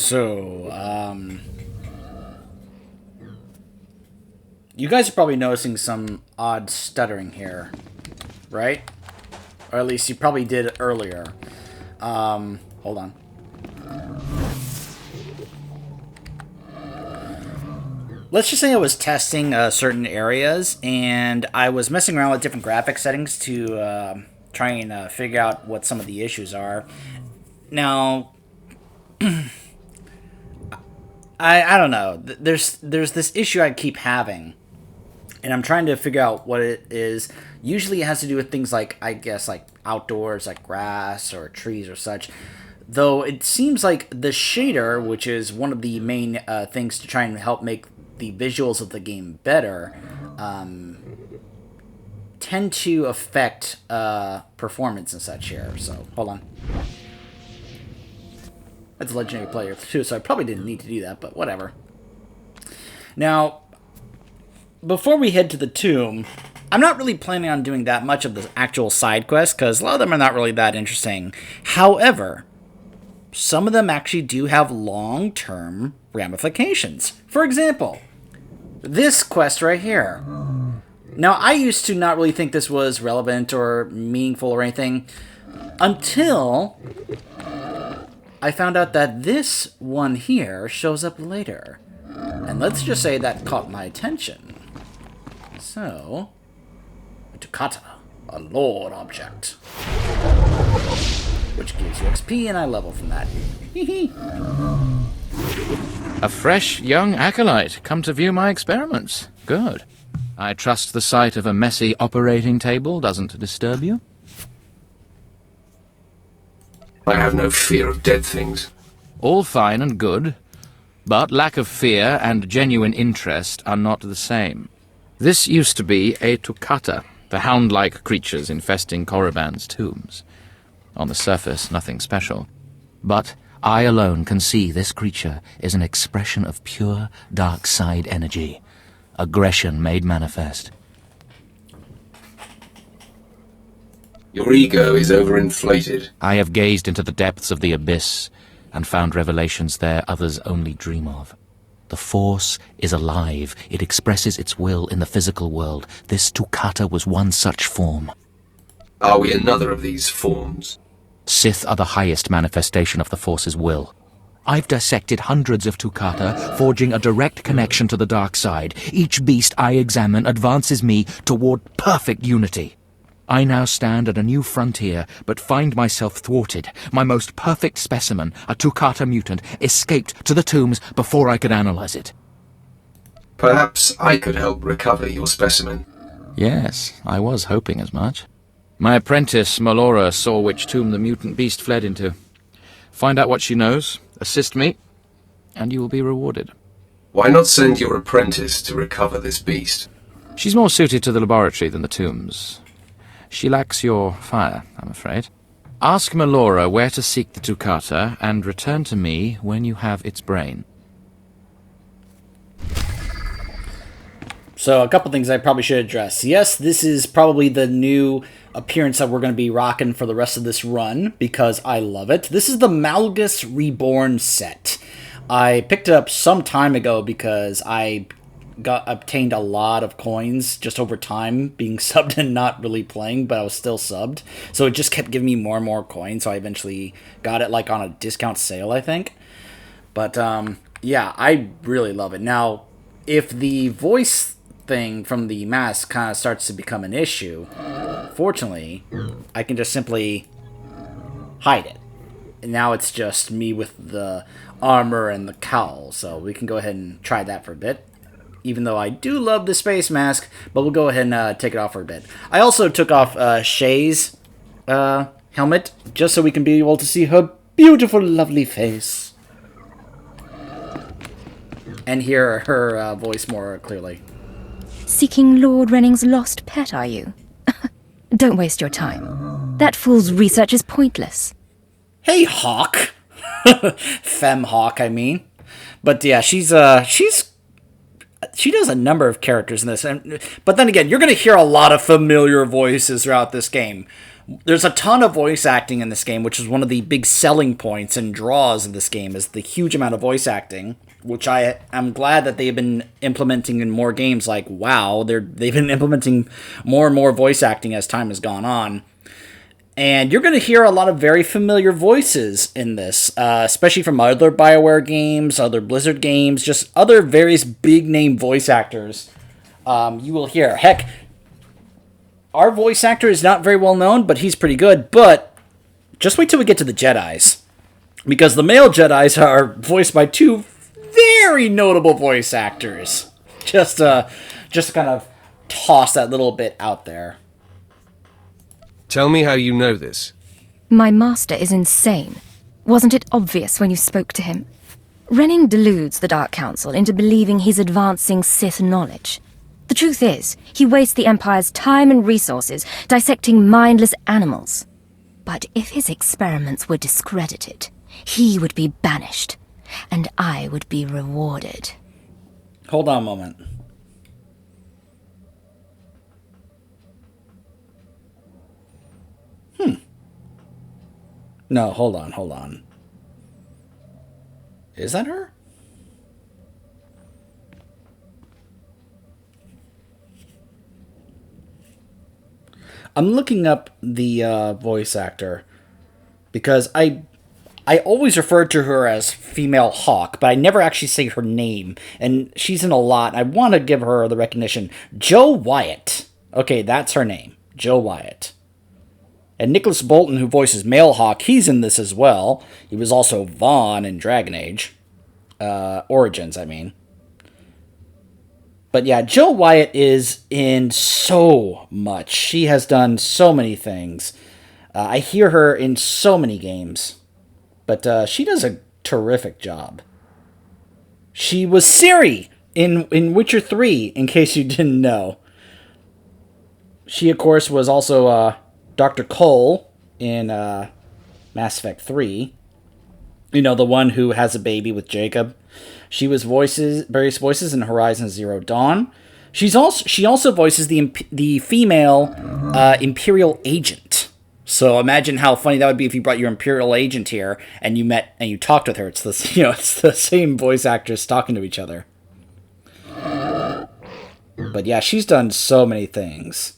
So, you guys are probably noticing some odd stuttering here, right? Or at least you probably did earlier. Hold on. Let's just say I was testing certain areas, and I was messing around with different graphic settings to try and figure out what some of the issues are. Now, I don't know. There's this issue I keep having, and I'm trying to figure out what it is. Usually it has to do with things like, I guess, like outdoors, like grass or trees or such. Though it seems like the shader, which is one of the main things to try and help make the visuals of the game better, tend to affect performance and such here. So, hold on. That's a legendary player too, so I probably didn't need to do that, but whatever. Now, before we head to the tomb, I'm not really planning on doing that much of the actual side quests, because a lot of them are not really that interesting. However, some of them actually do have long-term ramifications. For example, this quest right here. Now, I used to not really think this was relevant or meaningful or anything, until I found out that this one here shows up later. And let's just say that caught my attention. So, Toccata, a lord object, which gives you XP, and I level from that. A fresh young acolyte, come to view my experiments. Good. I trust the sight of a messy operating table doesn't disturb you? I have no fear of dead things. All fine and good, but lack of fear and genuine interest are not the same. This used to be a Toccata, the hound-like creatures infesting Korriban's tombs. On the surface, nothing special. But I alone can see this creature is an expression of pure dark side energy. Aggression made manifest. Your ego is overinflated. I have gazed into the depths of the abyss and found revelations there others only dream of. The Force is alive. It expresses its will in the physical world. This Toccata was one such form. Are we another of these forms? Sith are the highest manifestation of the Force's will. I've dissected hundreds of Toccata, forging a direct connection to the dark side. Each beast I examine advances me toward perfect unity. I now stand at a new frontier, but find myself thwarted. My most perfect specimen, a Toccata mutant, escaped to the tombs before I could analyze it. Perhaps I could help recover your specimen. Yes, I was hoping as much. My apprentice, Melora, saw which tomb the mutant beast fled into. Find out what she knows, assist me, and you will be rewarded. Why not send your apprentice to recover this beast? She's more suited to the laboratory than the tombs. She lacks your fire, I'm afraid. Ask Melora where to seek the Toccata, and return to me when you have its brain. So, a couple things I probably should address. Yes, this is probably the new appearance that we're going to be rocking for the rest of this run, because I love it. This is the Malgus Reborn set. I picked it up some time ago because I obtained a lot of coins just over time, being subbed and not really playing, but I was still subbed. So it just kept giving me more and more coins, so I eventually got it like on a discount sale, I think. But, yeah, I really love it. Now, if the voice thing from the mask kind of starts to become an issue, fortunately, I can just simply hide it. And now it's just me with the armor and the cowl, so we can go ahead and try that for a bit. Even though I do love the space mask, but we'll go ahead and take it off for a bit. I also took off Shay's helmet, just so we can be able to see her beautiful, lovely face. And hear her voice more clearly. Seeking Lord Renning's lost pet, are you? Don't waste your time. That fool's research is pointless. Hey, Hawk! Femme Hawk, I mean. But yeah, she's she does a number of characters in this, but then again, you're going to hear a lot of familiar voices throughout this game. There's a ton of voice acting in this game, which is one of the big selling points and draws of this game, is the huge amount of voice acting, which I'm glad that they've been implementing in more games. Like, WoW, they've been implementing more and more voice acting as time has gone on. And you're going to hear a lot of very familiar voices in this, especially from other BioWare games, other Blizzard games, just other various big-name voice actors you will hear. Heck, our voice actor is not very well known, but he's pretty good. But just wait till we get to the Jedis, because the male Jedis are voiced by two very notable voice actors. Just kind of toss that little bit out there. Tell me how you know this. My master is insane. Wasn't it obvious when you spoke to him? Renning deludes the Dark Council into believing he's advancing Sith knowledge. The truth is, he wastes the Empire's time and resources dissecting mindless animals. But if his experiments were discredited, he would be banished, and I would be rewarded. Hold on a moment. No, hold on. Is that her? I'm looking up the voice actor because I always referred to her as Female Hawk, but I never actually say her name, and she's in a lot. I want to give her the recognition. Jo Wyatt. Okay, that's her name. Jo Wyatt. And Nicholas Bolton, who voices Male Hawk, he's in this as well. He was also Vaughn in Dragon Age. Origins, I mean. But yeah, Jo Wyatt is in so much. She has done so many things. I hear her in so many games. But she does a terrific job. She was Ciri in Witcher 3, in case you didn't know. She, of course, was also Dr. Cole in Mass Effect 3. You know, the one who has a baby with Jacob. She was various voices in Horizon Zero Dawn. She also voices the female Imperial agent. So imagine how funny that would be if you brought your Imperial agent here and you met and you talked with her. It's the same voice actress talking to each other. But yeah, she's done so many things.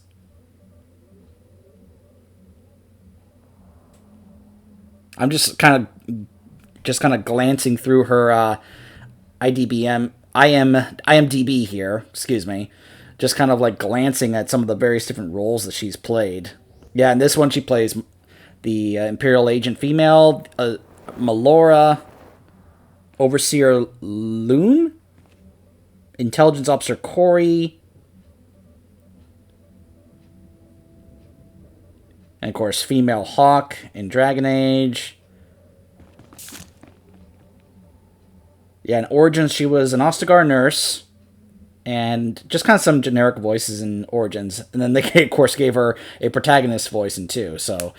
I'm just kind of glancing through her IMDb here. Excuse me. Just kind of like glancing at some of the various different roles that she's played. Yeah, in this one she plays the Imperial agent female, Melora, Overseer Loon, Intelligence Officer Corey, and of course Female Hawk in Dragon Age. Yeah, in Origins she was an Ostagar nurse, and just kind of some generic voices in Origins. And then they, of course, gave her a protagonist voice in 2, so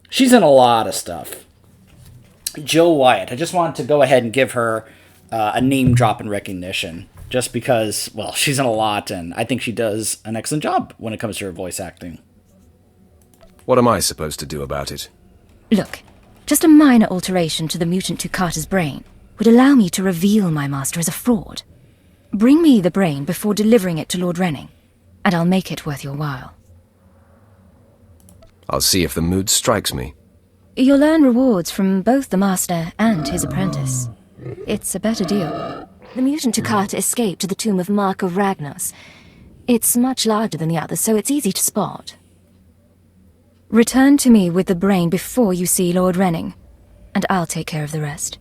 she's in a lot of stuff. Jo Wyatt, I just wanted to go ahead and give her a name drop in recognition, just because, well, she's in a lot, and I think she does an excellent job when it comes to her voice acting. What am I supposed to do about it? Look, just a minor alteration to the mutant Tukata's brain would allow me to reveal my master as a fraud. Bring me the brain before delivering it to Lord Renning, and I'll make it worth your while. I'll see if the mood strikes me. You'll earn rewards from both the master and his apprentice. It's a better deal. The mutant Tukata escaped to the tomb of Mark of Ragnos. It's much larger than the others, so it's easy to spot. Return to me with the brain before you see Lord Renning, and I'll take care of the rest.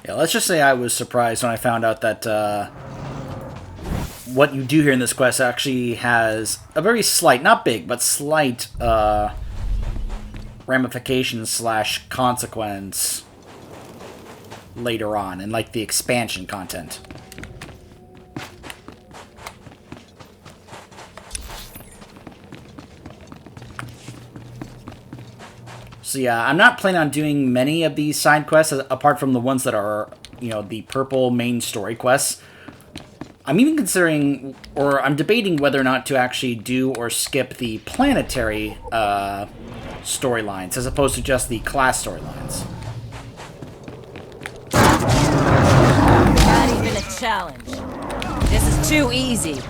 Yeah, let's just say I was surprised when I found out that what you do here in this quest actually has a very slight, not big, but slight ramification / consequence later on in like the expansion content. So yeah, I'm not planning on doing many of these side quests, apart from the ones that are, the purple main story quests. I'm even considering, or I'm debating whether or not to actually do or skip the planetary storylines, as opposed to just the class storylines. Not even a challenge. This is too easy.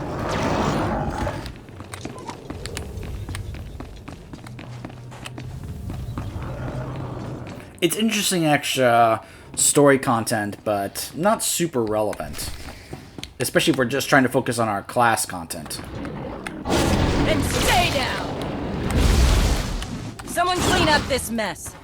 It's interesting extra story content, but not super relevant. Especially if we're just trying to focus on our class content. And stay down! Someone clean up this mess.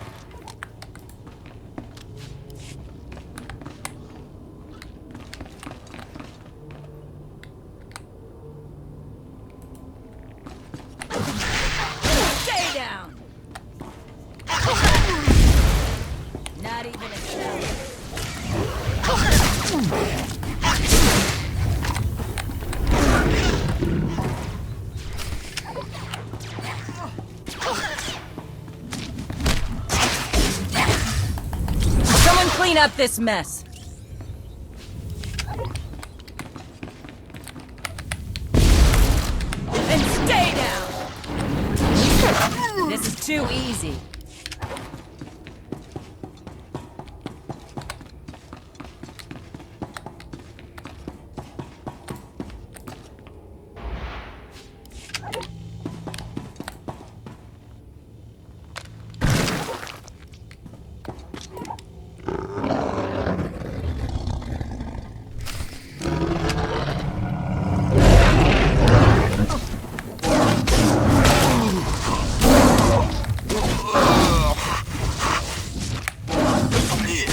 Stay down! Not even a challenge. Someone clean up this mess. And stay down! This is too easy.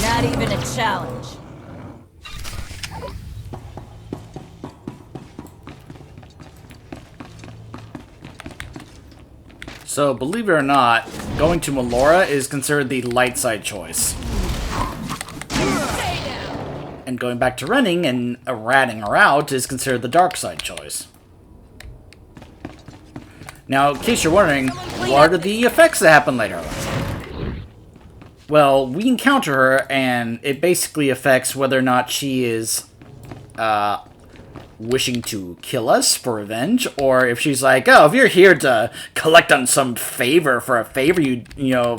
Not even a challenge. So, believe it or not, going to Melora is considered the light side choice. Stay down! And going back to Renning and ratting her out is considered the dark side choice. Now, in case you're wondering, what are the effects that happen later? Well, we encounter her, and it basically affects whether or not she is wishing to kill us for revenge, or if she's like, oh, if you're here to collect on some favor for a favor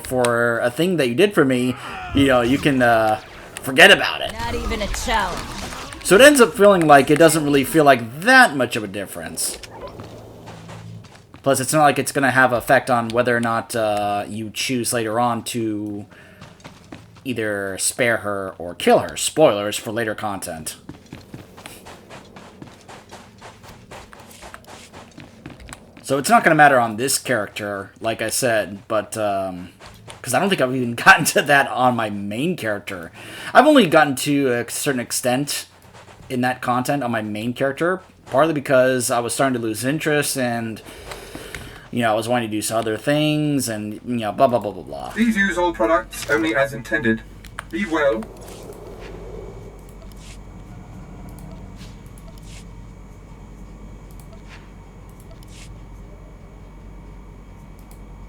for a thing that you did for me, you can forget about it. Not even a challenge. So it ends up feeling like it doesn't really feel like that much of a difference. Plus, it's not like it's going to have effect on whether or not you choose later on to either spare her or kill her. Spoilers for later content. So it's not going to matter on this character, like I said, but because I don't think I've even gotten to that on my main character. I've only gotten to a certain extent in that content on my main character, partly because I was starting to lose interest and I was wanting to do some other things and blah blah blah blah blah. Please use all products only as intended. Be well.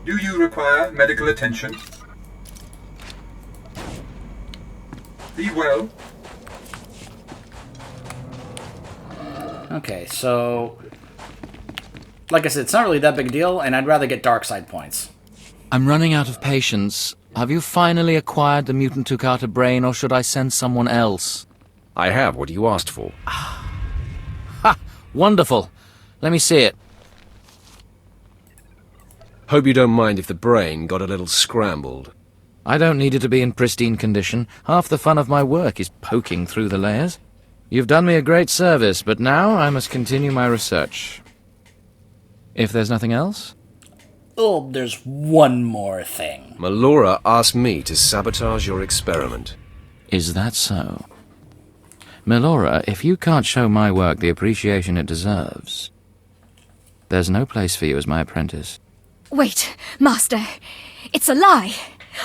Do you require medical attention? Be well. Okay, so like I said, it's not really that big a deal, and I'd rather get dark side points. I'm running out of patience. Have you finally acquired the mutant Tukata brain, or should I send someone else? I have what you asked for. Ha! Wonderful. Let me see it. Hope you don't mind if the brain got a little scrambled. I don't need it to be in pristine condition. Half the fun of my work is poking through the layers. You've done me a great service, but now I must continue my research. If there's nothing else? Oh, there's one more thing. Melora asked me to sabotage your experiment. Is that so? Melora, if you can't show my work the appreciation it deserves, there's no place for you as my apprentice. Wait, Master. It's a lie.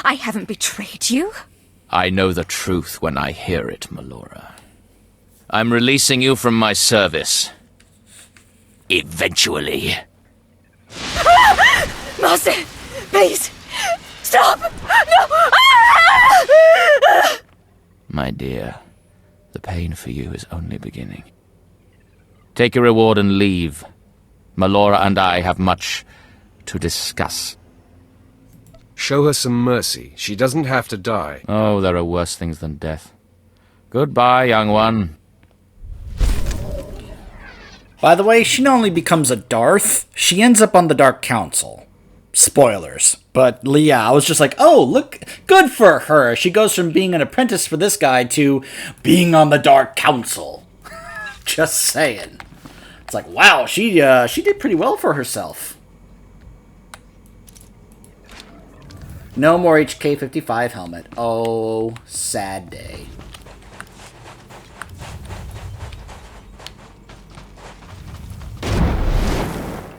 I haven't betrayed you. I know the truth when I hear it, Melora. I'm releasing you from my service. Eventually. Master, please, stop! Stop! No! My dear, the pain for you is only beginning. Take your reward and leave. Melora and I have much to discuss. Show her some mercy. She doesn't have to die. Oh, there are worse things than death. Goodbye, young one. By the way, she not only becomes a Darth, she ends up on the Dark Council. Spoilers. But yeah, I was just like, oh, look, good for her. She goes from being an apprentice for this guy to being on the Dark Council. Just saying. It's like, wow, she did pretty well for herself. No more HK-55 helmet. Oh, sad day.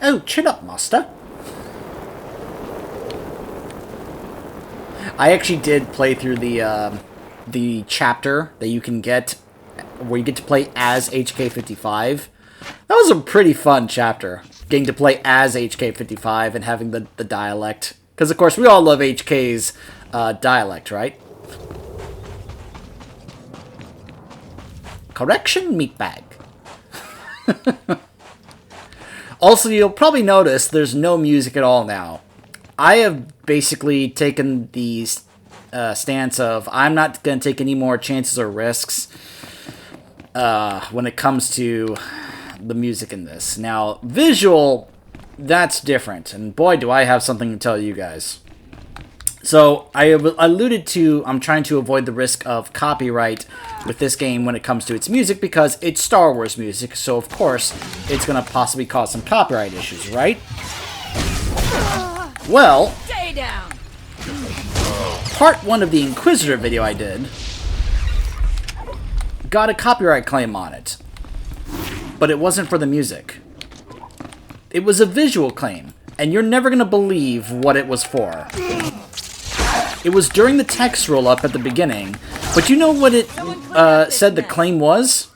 Oh, chin up, master. I actually did play through the chapter that you can get where you get to play as HK-55. That was a pretty fun chapter, getting to play as HK-55 and having the dialect. Because, of course, we all love HK's dialect, right? Correction, meatbag. Also, you'll probably notice there's no music at all now. I have basically taken the stance of I'm not going to take any more chances or risks when it comes to the music in this. Now, visual, that's different. And boy, do I have something to tell you guys. So, I alluded to I'm trying to avoid the risk of copyright with this game when it comes to its music because it's Star Wars music, so of course it's going to possibly cause some copyright issues, right? Well, Stay down. part 1 of the Inquisitor video I did got a copyright claim on it, but it wasn't for the music. It was a visual claim, and you're never going to believe what it was for. It was during the text roll-up at the beginning, but you know what it said the claim was?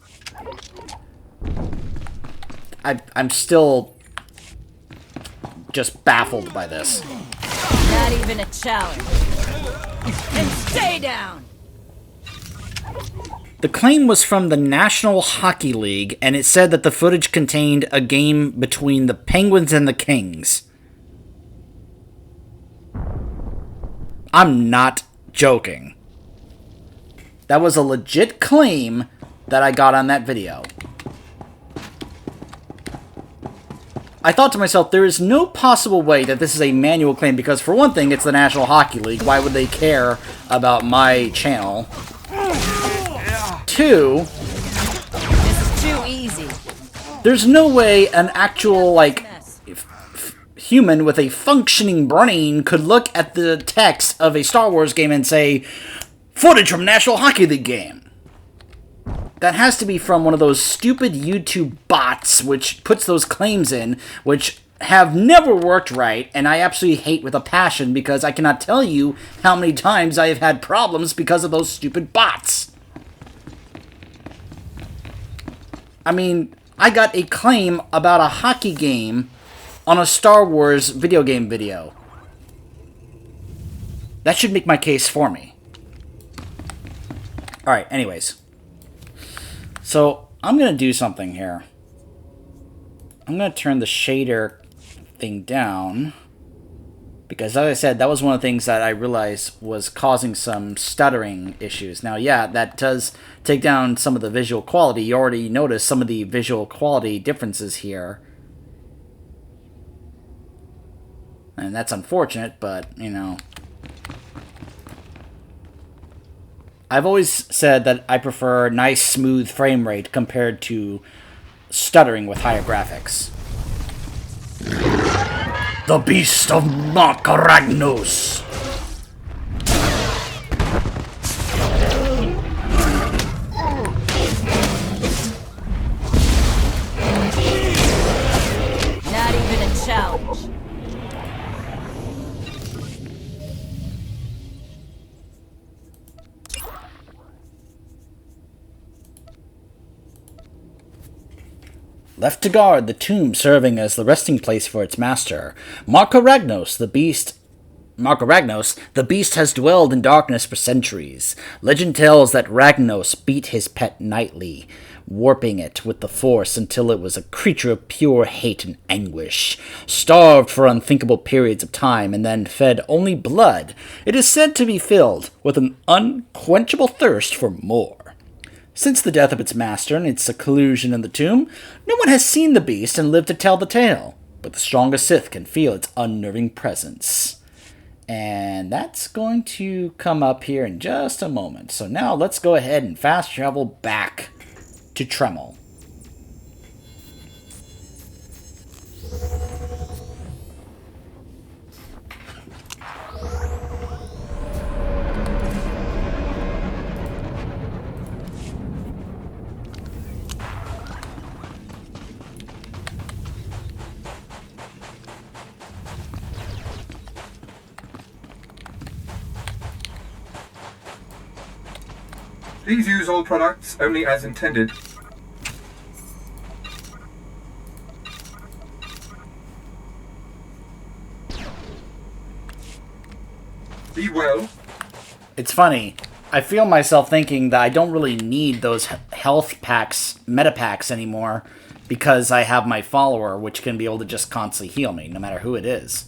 I'm still just baffled by this. Not even a challenge. And stay down. The claim was from the National Hockey League, and it said that the footage contained a game between the Penguins and the Kings. I'm not joking. That was a legit claim that I got on that video. I thought to myself, there is no possible way that this is a manual claim, because for one thing, it's the National Hockey League. Why would they care about my channel? 2, This is too easy. there's no way an actual, like, human with a functioning brain could look at the text of a Star Wars game and say, footage from National Hockey League game. That has to be from one of those stupid YouTube bots which puts those claims in, which have never worked right, and I absolutely hate with a passion because I cannot tell you how many times I have had problems because of those stupid bots. I mean, I got a claim about a hockey game on a Star Wars video game video. That should make my case for me. Alright, anyways. So, I'm going to do something here. I'm going to turn the shader thing down. Because, as I said, that was one of the things that I realized was causing some stuttering issues. Now, yeah, that does take down some of the visual quality. You already noticed some of the visual quality differences here. And that's unfortunate, but, you know. I've always said that I prefer nice, smooth frame rate compared to stuttering with higher graphics. The Beast of Makaragnos! Not even a challenge. Left to guard the tomb serving as the resting place for its master, Markaragnos, the beast Mark of Ragnos, the beast has dwelled in darkness for centuries. Legend tells that Ragnos beat his pet nightly, warping it with the Force until it was a creature of pure hate and anguish. Starved for unthinkable periods of time and then fed only blood, it is said to be filled with an unquenchable thirst for more. Since the death of its master and its seclusion in the tomb, no one has seen the beast and lived to tell the tale, but the strongest Sith can feel its unnerving presence. And that's going to come up here in just a moment. So now let's go ahead and fast travel back to Tremel. Please use all products only as intended. Be well. It's funny. I feel myself thinking that I don't really need those health packs, meta packs anymore, because I have my follower, which can be able to just constantly heal me, no matter who it is.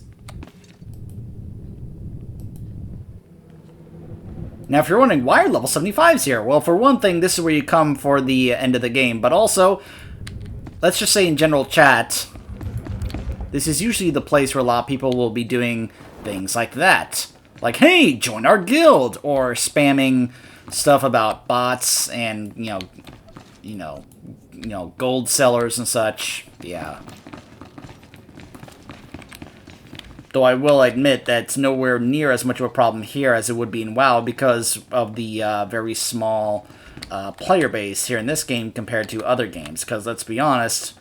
Now, if you're wondering why are level 75s here, well, for one thing, this is where you come for the end of the game, but also, let's just say in general chat, this is usually the place where a lot of people will be doing things like that. Like, hey, join our guild, or spamming stuff about bots and, you know, gold sellers and such. Yeah. Though I will admit that it's nowhere near as much of a problem here as it would be in WoW because of the very small player base here in this game compared to other games. Because let's be honest,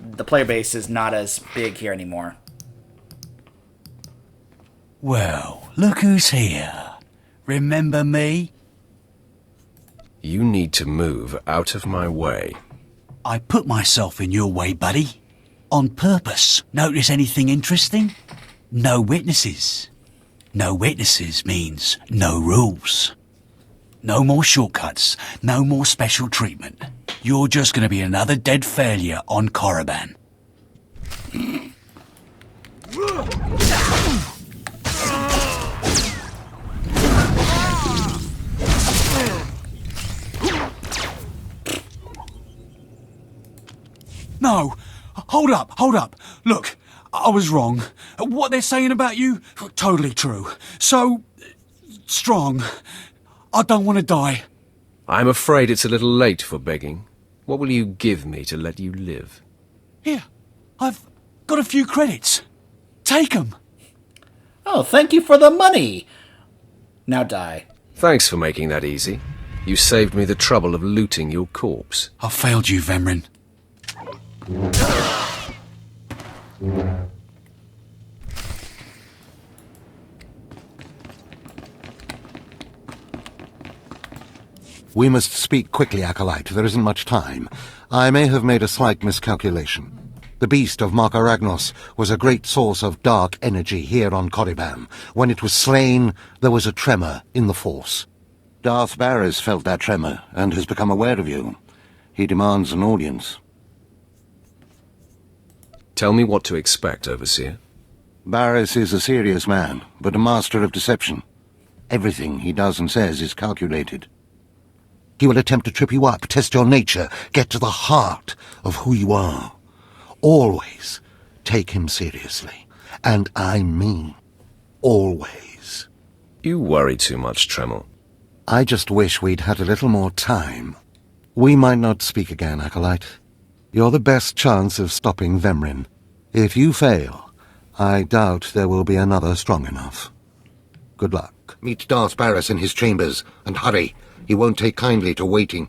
the player base is not as big here anymore. Well, look who's here. Remember me? You need to move out of my way. I put myself in your way, buddy. On purpose. Notice anything interesting? No witnesses. No witnesses means no rules. No more shortcuts. No more special treatment. You're just gonna be another dead failure on Korriban. No! Hold up! Look, I was wrong. What they're saying about you, totally true. So, strong. I don't want to die. I'm afraid it's a little late for begging. What will you give me to let you live? Here, I've got a few credits. Take 'em. Oh, thank you for the money! Now die. Thanks for making that easy. You saved me the trouble of looting your corpse. I failed you, Vemrin. We must speak quickly, Acolyte. There isn't much time. I may have made a slight miscalculation. The beast of Mark Aragnos was a great source of dark energy here on Korriban. When it was slain, there was a tremor in the Force. Darth Barris felt that tremor and has become aware of you. He demands an audience. Tell me what to expect, Overseer. Barris is a serious man, but a master of deception. Everything he does and says is calculated. He will attempt to trip you up, test your nature, get to the heart of who you are. Always take him seriously. And I mean always. You worry too much, Tremel. I just wish we'd had a little more time. We might not speak again, Acolyte. You're the best chance of stopping Vemrin. If you fail, I doubt there will be another strong enough. Good luck. Meet Darth Barris in his chambers, and hurry. He won't take kindly to waiting.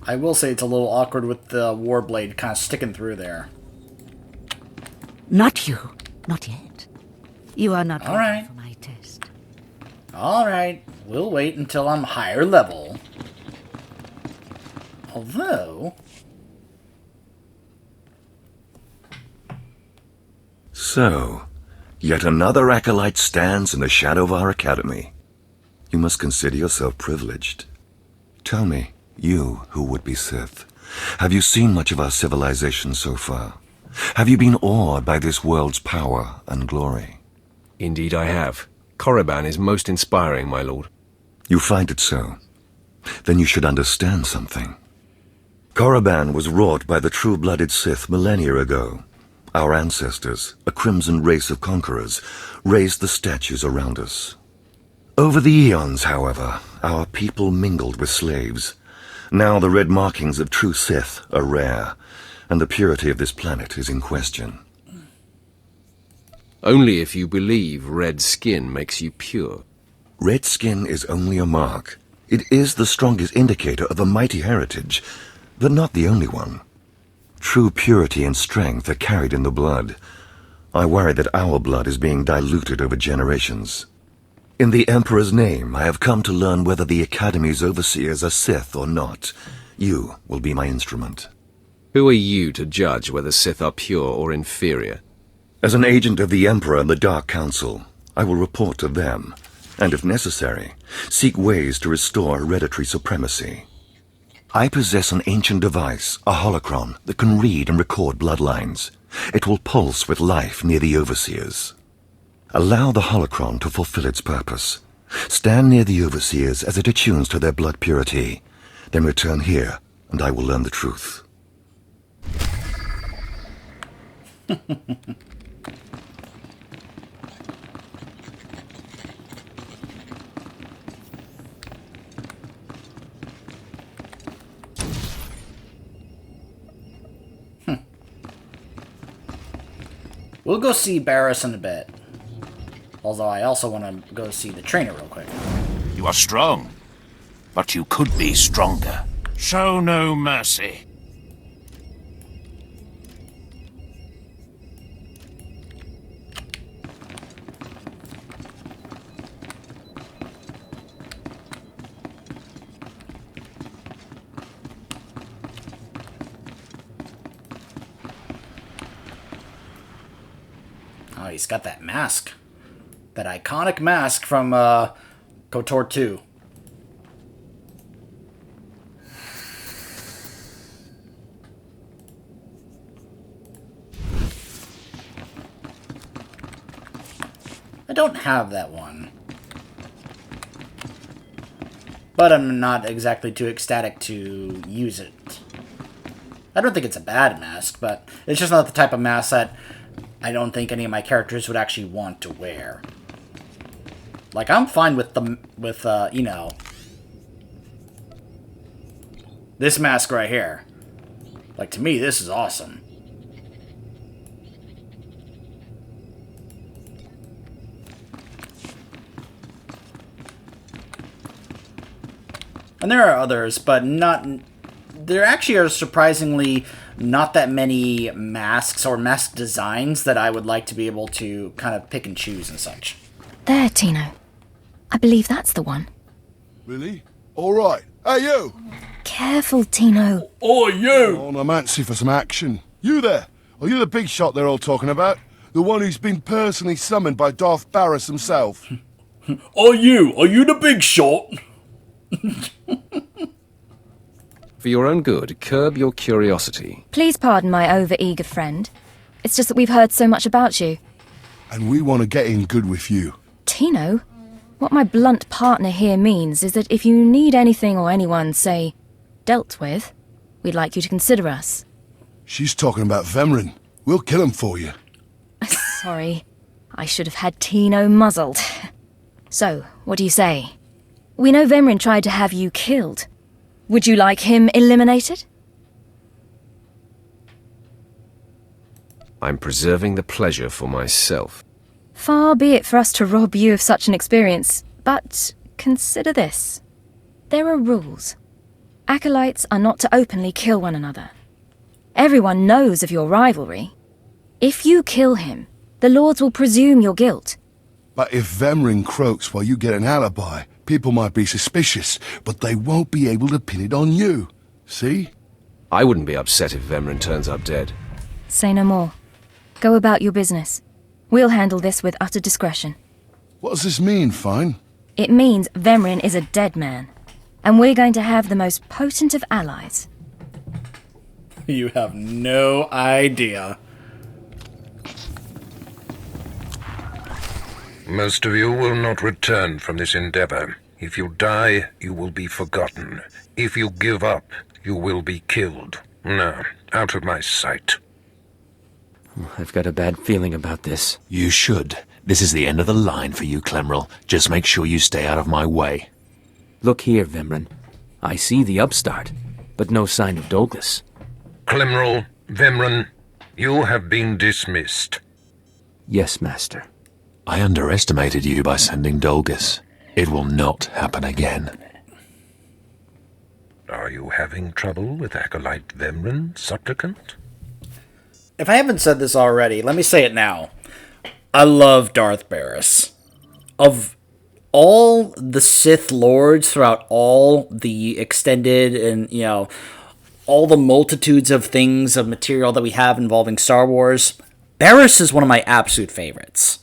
I will say it's a little awkward with the Warblade kind of sticking through there. Not you. Not yet. You are not All right. for my Alright, we'll wait until I'm higher level. Although... So, yet another acolyte stands in the shadow of our academy. You must consider yourself privileged. Tell me, you who would be Sith, have you seen much of our civilization so far? Have you been awed by this world's power and glory? Indeed I have. Korriban is most inspiring, my lord. You find it so? Then you should understand something. Korriban was wrought by the true-blooded Sith millennia ago. Our ancestors, a crimson race of conquerors, raised the statues around us. Over the eons, however, our people mingled with slaves. Now the red markings of true Sith are rare, and the purity of this planet is in question. Only if you believe red skin makes you pure. Red skin is only a mark. It is the strongest indicator of a mighty heritage, but not the only one. True purity and strength are carried in the blood. I worry that our blood is being diluted over generations. In the Emperor's name, I have come to learn whether the Academy's overseers are Sith or not. You will be my instrument. Who are you to judge whether Sith are pure or inferior? As an agent of the Emperor and the Dark Council, I will report to them, and if necessary, seek ways to restore hereditary supremacy. I possess an ancient device, a holocron, that can read and record bloodlines. It will pulse with life near the overseers. Allow the holocron to fulfill its purpose. Stand near the overseers as it attunes to their blood purity. Then return here, and I will learn the truth. We'll go see Barris in a bit. Although I also want to go see the trainer real quick. You are strong, but you could be stronger. Show no mercy. Oh, he's got that mask. That iconic mask from KOTOR 2. I don't have that one. But I'm not exactly too ecstatic to use it. I don't think it's a bad mask, but it's just not the type of mask that I don't think any of my characters would actually want to wear. Like, I'm fine with you know, this mask right here. Like, to me, this is awesome. And there are others, but not... There actually are surprisingly not that many masks or mask designs that I would like to be able to kind of pick and choose and such. There, Tino. I believe that's the one. Really? All right. Hey, you! Careful, Tino. Oh, you! Oh, I'm antsy for some action. You there? Are you the big shot they're all talking about? The one who's been personally summoned by Darth Barris himself? Are you the big shot? For your own good, curb your curiosity. Please pardon my over-eager friend. It's just that we've heard so much about you. And we want to get in good with you. Tino, what my blunt partner here means is that if you need anything or anyone, say, dealt with, we'd like you to consider us. She's talking about Vemrin. We'll kill him for you. Sorry, I should have had Tino muzzled. So, what do you say? We know Vemrin tried to have you killed. Would you like him eliminated? I'm preserving the pleasure for myself. Far be it for us to rob you of such an experience, but consider this. There are rules. Acolytes are not to openly kill one another. Everyone knows of your rivalry. If you kill him, the Lords will presume your guilt. But if Vemrin croaks while you get an alibi, people might be suspicious, but they won't be able to pin it on you. See? I wouldn't be upset if Vemrin turns up dead. Say no more. Go about your business. We'll handle this with utter discretion. What does this mean, Fine? It means Vemrin is a dead man, and we're going to have the most potent of allies. You have no idea. Most of you will not return from this endeavor. If you die, you will be forgotten. If you give up, you will be killed. No, out of my sight. I've got a bad feeling about this. You should. This is the end of the line for you, Clemrel. Just make sure you stay out of my way. Look here, Vemrin. I see the upstart, but no sign of Douglas. Clemrel, Vemrin, you have been dismissed. Yes, Master. I underestimated you by sending Dolgus. It will not happen again. Are you having trouble with Acolyte Vemrin, Supplicant? If I haven't said this already, let me say it now. I love Darth Barris. Of all the Sith Lords throughout all the extended and, all the multitudes of things, of material that we have involving Star Wars, Barris is one of my absolute favorites.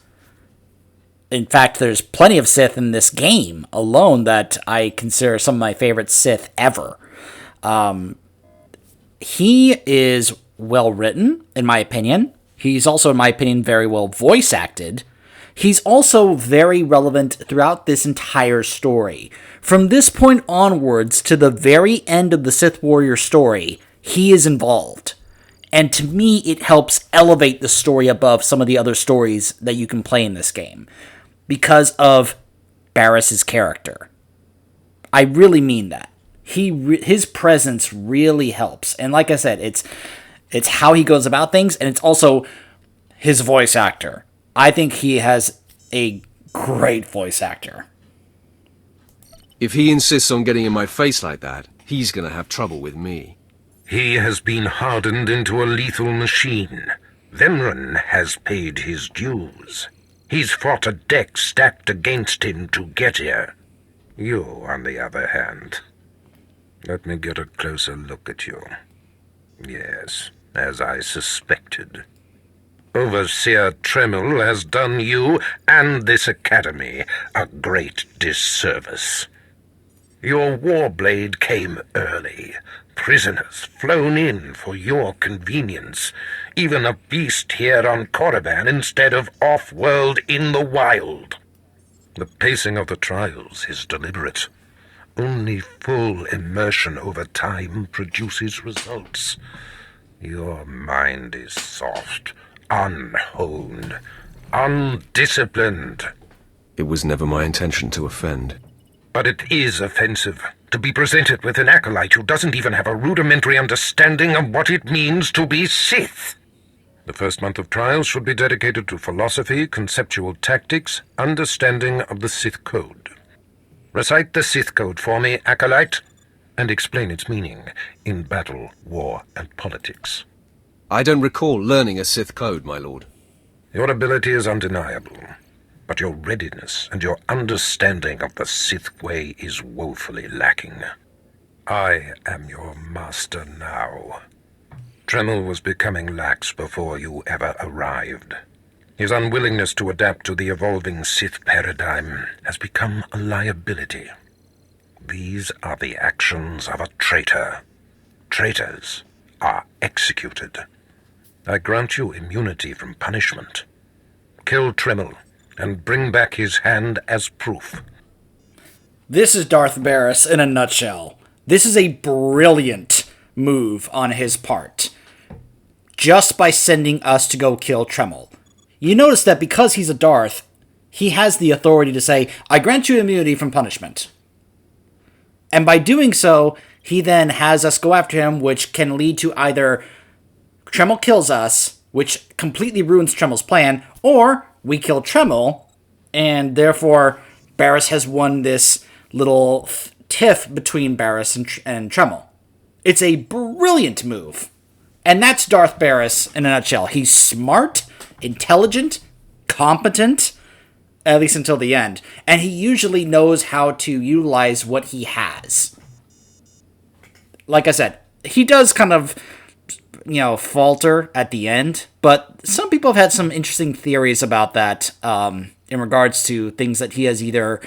In fact, there's plenty of Sith in this game alone that I consider some of my favorite Sith ever. He is well written, in my opinion. He's also, in my opinion, very well voice acted. He's also very relevant throughout this entire story. From this point onwards to the very end of the Sith Warrior story, he is involved. And to me, it helps elevate the story above some of the other stories that you can play in this game, because of Barris's character. I really mean that. His presence really helps. And like I said, it's how he goes about things, and it's also his voice actor. I think he has a great voice actor. If he insists on getting in my face like that, he's gonna have trouble with me. He has been hardened into a lethal machine. Vemrin has paid his dues. He's fought a deck stacked against him to get here. You, on the other hand. Let me get a closer look at you. Yes, as I suspected. Overseer Tremel has done you and this academy a great disservice. Your warblade came early. Prisoners flown in for your convenience. Even a beast here on Korriban instead of off-world in the wild. The pacing of the trials is deliberate. Only full immersion over time produces results. Your mind is soft, unhoned, undisciplined. It was never my intention to offend. But it is offensive to be presented with an acolyte who doesn't even have a rudimentary understanding of what it means to be Sith. The first month of trials should be dedicated to philosophy, conceptual tactics, understanding of the Sith Code. Recite the Sith Code for me, acolyte, and explain its meaning in battle, war, and politics. I don't recall learning a Sith Code, my lord. Your ability is undeniable, but your readiness and your understanding of the Sith way is woefully lacking. I am your master now. Tremel was becoming lax before you ever arrived. His unwillingness to adapt to the evolving Sith paradigm has become a liability. These are the actions of a traitor. Traitors are executed. I grant you immunity from punishment. Kill Tremel and bring back his hand as proof. This is Darth Barris in a nutshell. This is a brilliant move on his part, just by sending us to go kill Tremel. You notice that because he's a Darth, he has the authority to say, I grant you immunity from punishment. And by doing so, he then has us go after him, which can lead to either Tremel kills us, which completely ruins Tremel's plan, or we kill Tremel, and therefore Barris has won this little tiff between Barris and Tremel. It's a brilliant move. And that's Darth Barris in a nutshell. He's smart, intelligent, competent, at least until the end. And he usually knows how to utilize what he has. Like I said, he does kind of, falter at the end, but some people have had some interesting theories about that in regards to things that he has either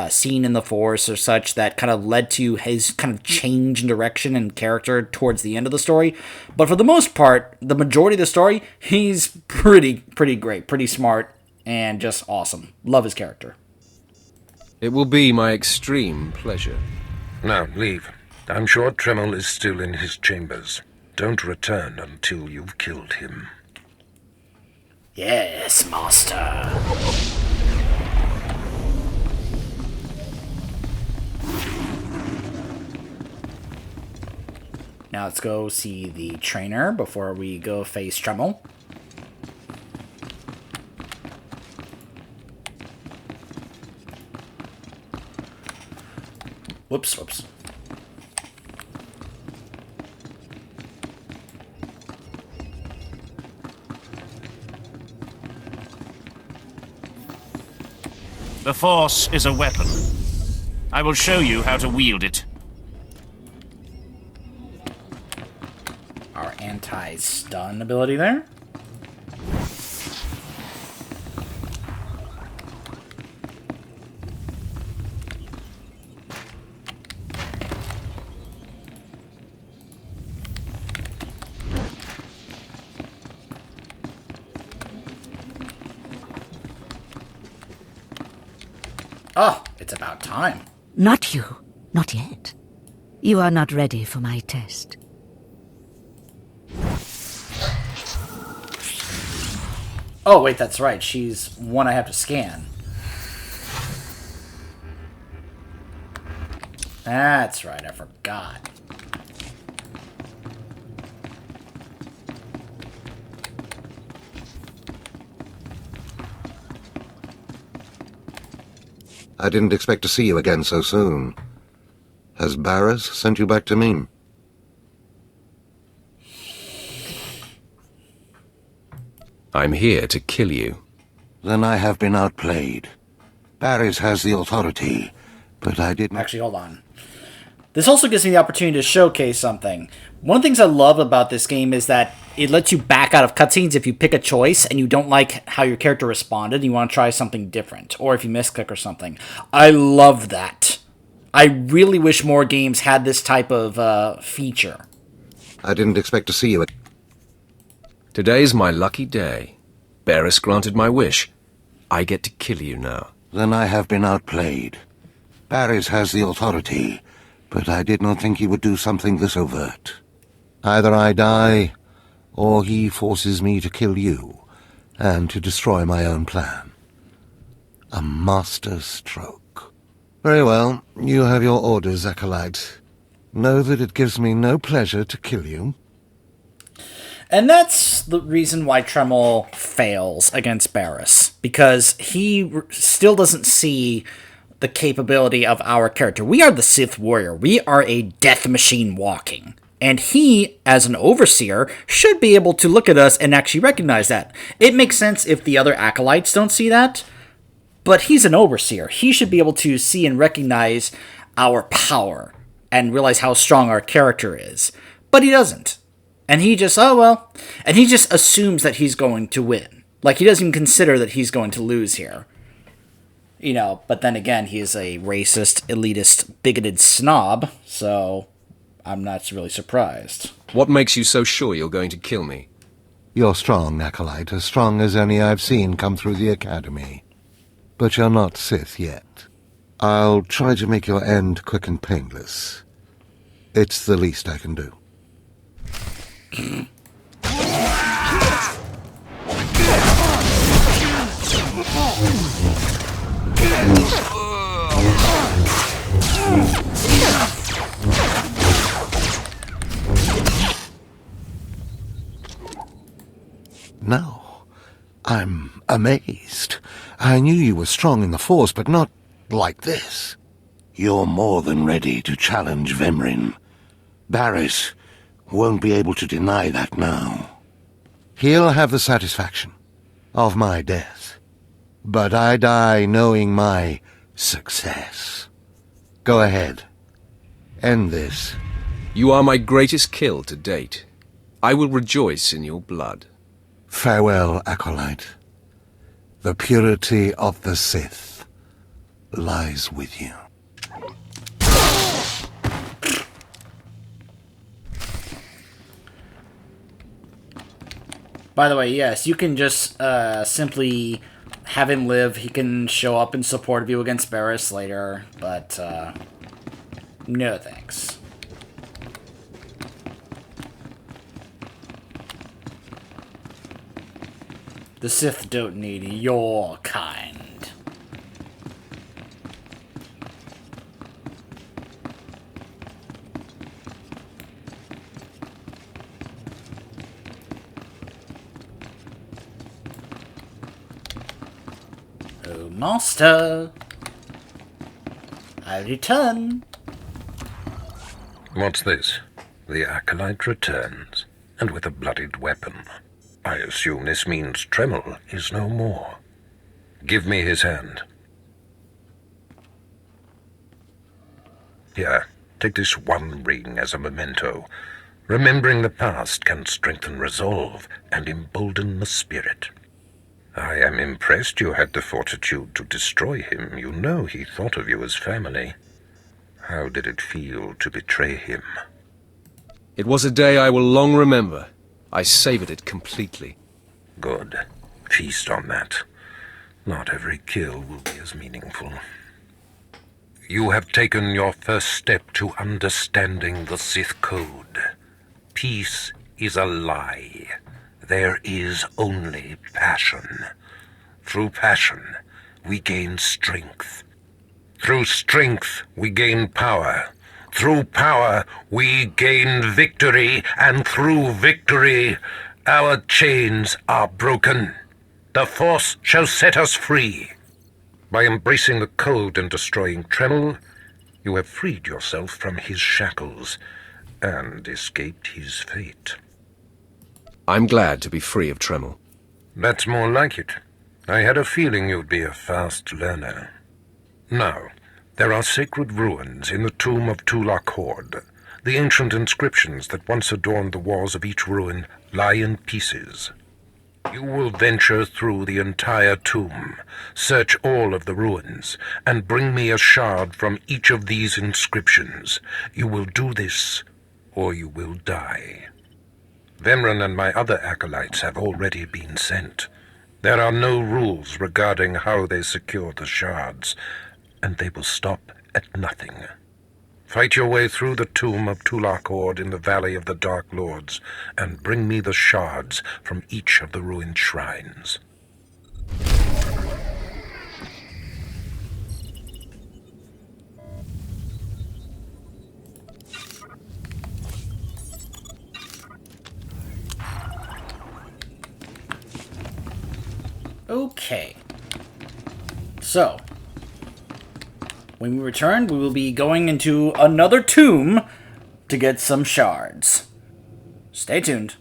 seen in the Force or such that kind of led to his kind of change in direction and character towards the end of the story. But for the most part, the majority of the story, he's pretty great, pretty smart, and just awesome. Love his character. It will be my extreme pleasure. Now, leave. I'm sure Tremel is still in his chambers. Don't return until you've killed him. Yes, Master. Now let's go see the trainer before we go face Tremel. Whoops. The Force is a weapon. I will show you how to wield it. Our anti-stun ability there. Oh, it's about time. Not you. Not yet. You are not ready for my test. Oh, wait, that's right. She's one I have to scan. That's right, I forgot. I didn't expect to see you again so soon. Has Barras sent you back to me? I'm here to kill you. Then I have been outplayed. Barras has the authority, but I didn't... Actually, hold on. This also gives me the opportunity to showcase something. One of the things I love about this game is that it lets you back out of cutscenes if you pick a choice and you don't like how your character responded and you want to try something different, or if you misclick or something. I love that. I really wish more games had this type of feature. I didn't expect to see you. Today's my lucky day. Barras granted my wish. I get to kill you now. Then I have been outplayed. Barras has the authority, but I did not think he would do something this overt. Either I die, or he forces me to kill you, and to destroy my own plan. A master stroke. Very well, you have your orders, Acolyte. Know that it gives me no pleasure to kill you. And that's the reason why Tremel fails against Barras, because he still doesn't see the capability of our character. We are the Sith Warrior. We are a death machine walking. And he, as an overseer, should be able to look at us and actually recognize that. It makes sense if the other acolytes don't see that, but he's an overseer. He should be able to see and recognize our power and realize how strong our character is. But he doesn't. And he just, and he just assumes that he's going to win. Like, he doesn't even consider that he's going to lose here. But then again, he is a racist, elitist, bigoted snob, so I'm not really surprised. What makes you so sure you're going to kill me? You're strong, Acolyte, as strong as any I've seen come through the Academy. But you're not Sith yet. I'll try to make your end quick and painless. It's the least I can do. No, I'm amazed. I knew you were strong in the Force, but not like this. You're more than ready to challenge Vemrin. Barras won't be able to deny that now. He'll have the satisfaction of my death. but I die knowing my success. Go ahead. End this. You are my greatest kill to date. I will rejoice in your blood. Farewell, Acolyte. The purity of the Sith lies with you. By the way, yes, you can just simply have him live. He can show up in support of you against Barriss later, but no thanks. The Sith don't need your kind. Oh, Master! I return. What's this? The Acolyte returns, and with a bloodied weapon. I assume this means Tremel is no more. Give me his hand. Here, take this one ring as a memento. Remembering the past can strengthen resolve and embolden the spirit. I am impressed you had the fortitude to destroy him. You know he thought of you as family. How did it feel to betray him? It was a day I will long remember. I savored it completely. Good. Feast on that. Not every kill will be as meaningful. You have taken your first step to understanding the Sith Code. Peace is a lie. There is only passion. Through passion, we gain strength. Through strength, we gain power. Through power, we gain victory, and through victory, our chains are broken. The Force shall set us free. By embracing the code and destroying Tremel, you have freed yourself from his shackles and escaped his fate. I'm glad to be free of Tremel. That's more like it. I had a feeling you'd be a fast learner. Now, there are sacred ruins in the tomb of Tulak Horde. The ancient inscriptions that once adorned the walls of each ruin lie in pieces. You will venture through the entire tomb, search all of the ruins, and bring me a shard from each of these inscriptions. You will do this, or you will die. Vemran and my other acolytes have already been sent. There are no rules regarding how they secure the shards, and they will stop at nothing. Fight your way through the tomb of Tulak Horde in the Valley of the Dark Lords, and bring me the shards from each of the ruined shrines. Okay. So, when we return, we will be going into another tomb to get some shards. Stay tuned.